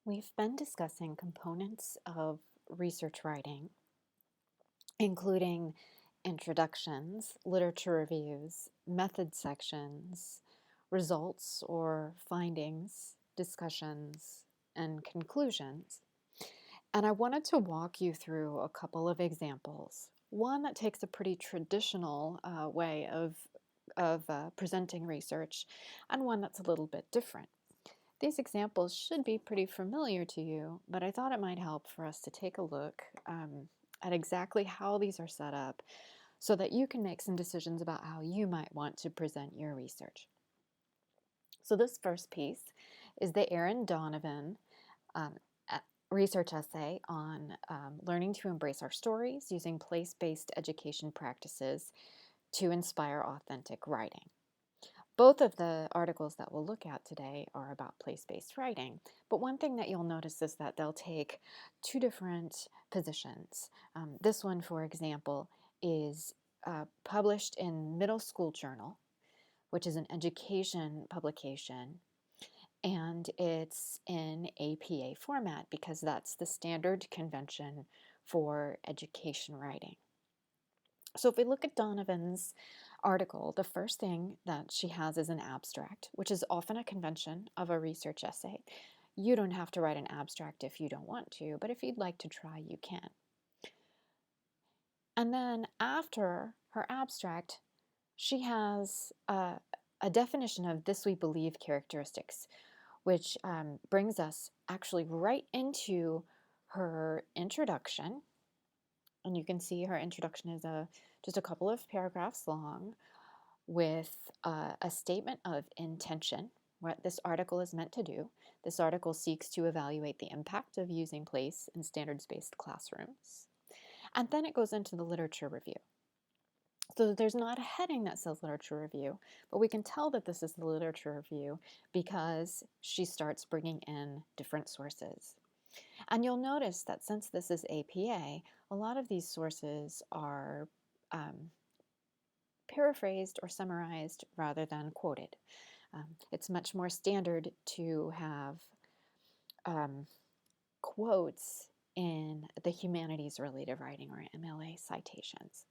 We've been discussing components of research writing, including introductions, literature reviews, method sections, results or findings, discussions, and conclusions. And I wanted to walk you through a couple of examples. One that takes a pretty traditional way of presenting research, and one that's a little bit different. These examples should be pretty familiar to you, but I thought it might help for us to take a look at exactly how these are set up so that you can make some decisions about how you might want to present your research. So this first piece is the Aaron Donovan um, research essay on learning to embrace our stories using place-based education practices to inspire authentic writing. Both of the articles that we'll look at today are about place-based writing, but one thing that you'll notice is that they'll take two different positions. This one, for example, is published in Middle School Journal, which is an education publication, and it's in APA format because that's the standard convention for education writing. So if we look at Donovan's article, the first thing that she has is an abstract, which is often a convention of a research essay. You don't have to write an abstract if you don't want to, but if you'd like to try, you can. And then after her abstract, she has a definition of this we believe characteristics, which brings us actually right into her introduction. And you can see her introduction is just a couple of paragraphs long with a statement of intention, what this article is meant to do. This article seeks to evaluate the impact of using place in standards-based classrooms. And then it goes into the literature review. So there's not a heading that says literature review, but we can tell that this is the literature review because she starts bringing in different sources. And you'll notice that since this is APA, a lot of these sources are paraphrased or summarized rather than quoted. It's much more standard to have quotes in the humanities-related writing or MLA citations.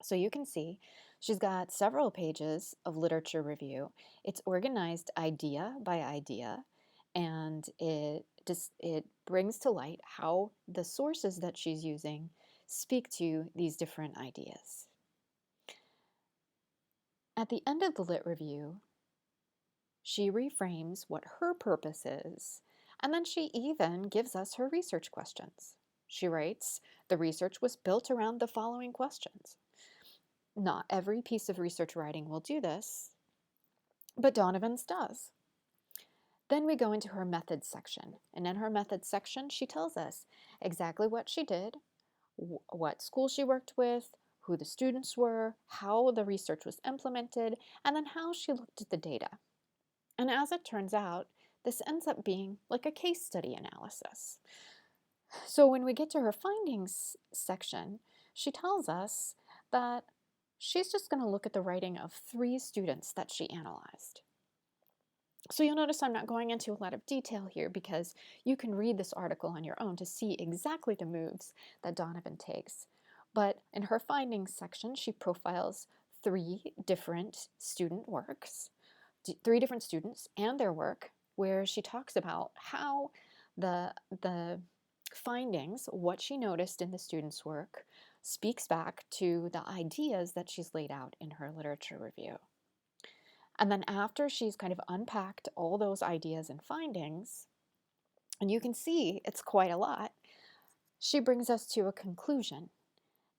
So you can see she's got several pages of literature review. It's organized idea by idea, and it brings to light how the sources that she's using speak to these different ideas. At the end of the lit review, she reframes what her purpose is, and then she even gives us her research questions. She writes, the research was built around the following questions. Not every piece of research writing will do this, but Donovan's does. Then we go into her methods section, and in her methods section, she tells us exactly what she did, what school she worked with, who the students were, how the research was implemented, and then how she looked at the data. And as it turns out, this ends up being like a case study analysis. So when we get to her findings section, she tells us that she's just going to look at the writing of 3 students that she analyzed. So you'll notice I'm not going into a lot of detail here because you can read this article on your own to see exactly the moves that Donovan takes. But in her findings section, she profiles 3 different student works, 3 different students and their work, where she talks about how the findings, what she noticed in the students' work, speaks back to the ideas that she's laid out in her literature review. And then after she's kind of unpacked all those ideas and findings, and you can see it's quite a lot, she brings us to a conclusion.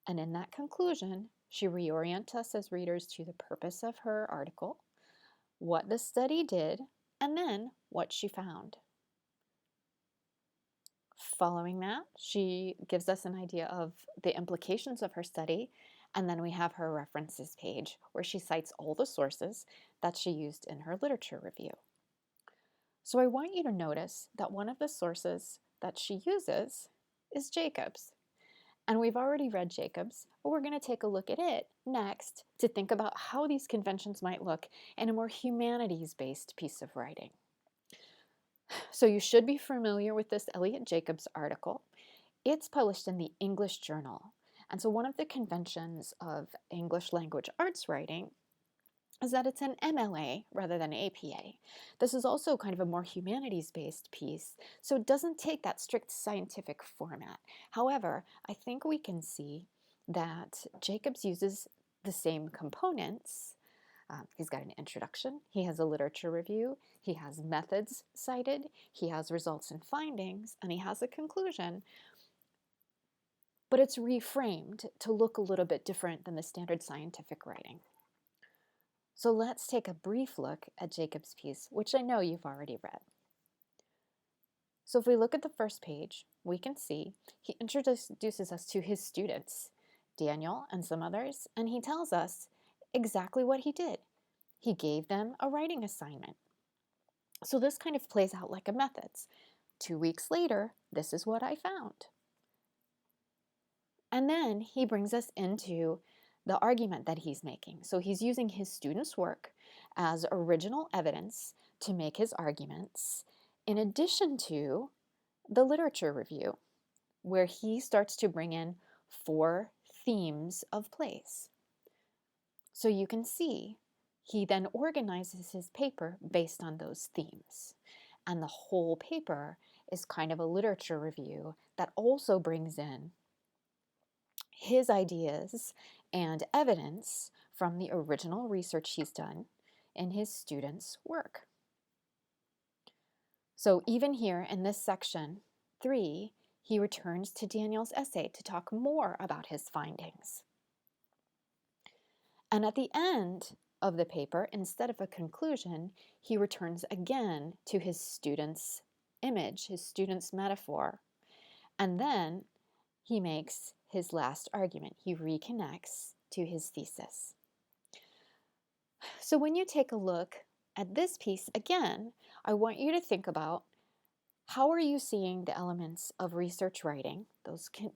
And in that conclusion, she reorients us as readers to the purpose of her article, what the study did, and then what she found. Following that, she gives us an idea of the implications of her study, and then we have her references page where she cites all the sources that she used in her literature review. So I want you to notice that one of the sources that she uses is Jacobs. And we've already read Jacobs, but we're going to take a look at it next to think about how these conventions might look in a more humanities-based piece of writing. So you should be familiar with this Elliot Jacobs article. It's published in the English Journal. And so one of the conventions of English language arts writing is that it's an MLA rather than APA. This is also kind of a more humanities-based piece, so it doesn't take that strict scientific format. However, I think we can see that Jacobs uses the same components. He's got an introduction, he has a literature review, he has methods cited, he has results and findings, and he has a conclusion, but it's reframed to look a little bit different than the standard scientific writing. So let's take a brief look at Jacobs' piece, which I know you've already read. So if we look at the first page, we can see he introduces us to his students, Daniel and some others, and he tells us exactly what he did. He gave them a writing assignment. So this kind of plays out like a methods. 2 weeks later, this is what I found. And then he brings us into the argument that he's making. So he's using his students' work as original evidence to make his arguments, in addition to the literature review, where he starts to bring in 4 themes of place. So you can see he then organizes his paper based on those themes. And the whole paper is kind of a literature review that also brings in his ideas and evidence from the original research he's done in his students' work. So even here in this section 3, he returns to Daniel's essay to talk more about his findings. And at the end of the paper, instead of a conclusion, he returns again to his student's image, his student's metaphor, and then he makes his last argument. He reconnects to his thesis. So when you take a look at this piece again, I want you to think about how are you seeing the elements of research writing,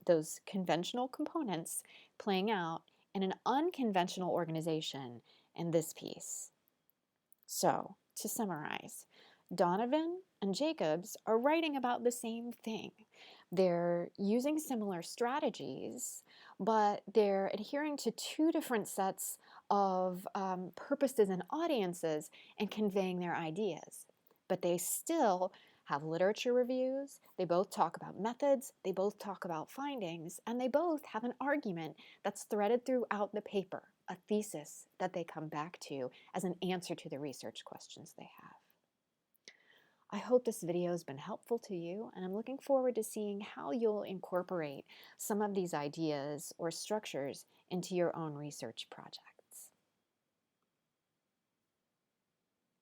those conventional components, playing out in an unconventional organization in this piece. So to summarize, Donovan and Jacobs are writing about the same thing. They're using similar strategies, but they're adhering to 2 different sets of purposes and audiences and conveying their ideas. But they still have literature reviews, they both talk about methods, they both talk about findings, and they both have an argument that's threaded throughout the paper, a thesis that they come back to as an answer to the research questions they have. I hope this video has been helpful to you, and I'm looking forward to seeing how you'll incorporate some of these ideas or structures into your own research project.